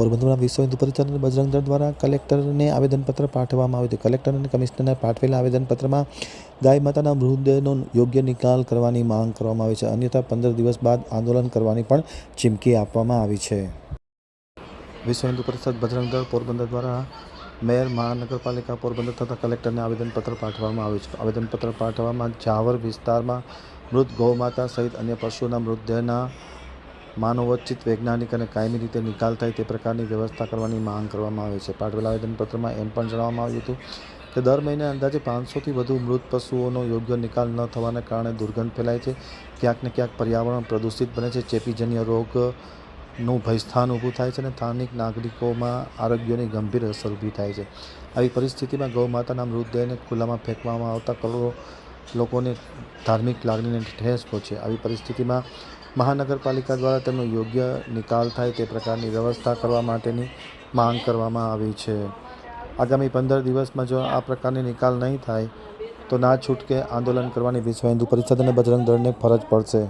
પોરબંદરમાં વિશ્વ હિન્દુ પરિષદ અને બજરંગ દળ દ્વારા કલેક્ટરને આવેદનપત્ર પાઠવવામાં આવ્યું હતું. કલેક્ટર અને કમિશનરને પાઠવેલા આવેદનપત્રમાં ગાય માતાના મૃતદેહનો યોગ્ય નિકાલ કરવાની માંગ કરવામાં આવી છે. અન્યથા 15 દિવસ બાદ આંદોલન કરવાની પણ ચીમકી આપવામાં આવી છે. વિશ્વ હિન્દુ પરિષદ બજરંગ દળ પોરબંદર દ્વારા મેયર, મહાનગરપાલિકા પોરબંદર તથા કલેક્ટરને આવેદનપત્ર પાઠવવામાં આવ્યું છે. આવેદનપત્ર પાઠવવામાં જાવર વિસ્તારમાં મૃત ગૌમાતા સહિત અન્ય પશુઓના મૃતદેહના માનવોચિત, વૈજ્ઞાનિક અને કાયમી રીતે નિકાલ થાય તે પ્રકારની વ્યવસ્થા કરવાની માંગ કરવામાં આવી છે. પાઠવેલા આવેદનપત્રમાં એમ પણ જણાવવામાં આવ્યું હતું કે દર મહિને અંદાજે 500થી વધુ મૃત પશુઓનો યોગ્ય નિકાલ ન થવાને કારણે દુર્ગંધ ફેલાય છે. ક્યાંક ને ક્યાંક પર્યાવરણ પ્રદૂષિત બને છે, ચેપીજન્ય રોગનું ભયસ્થાન ઊભું થાય છે અને સ્થાનિક નાગરિકોમાં આરોગ્યની ગંભીર અસર ઊભી થાય છે. આવી પરિસ્થિતિમાં ગૌમાતાના મૃતદેહને ખુલ્લામાં ફેંકવામાં આવતા કરોડો લોકોની ધાર્મિક લાગણીને ઠેસ પહોંચે. આવી પરિસ્થિતિમાં મહાનગરપાલિકા દ્વારા તેમનો યોગ્ય નિકાલ થાય તે પ્રકારની વ્યવસ્થા કરવા માટેની માંગ કરવામાં આવી છે. આગામી 15 દિવસમાં જો આ પ્રકારની નિકાલ નહીં થાય તો ના છૂટકે આંદોલન કરવાની વિશ્વ હિન્દુ પરિષદ અને બજરંગ દળને ફરજ પડશે.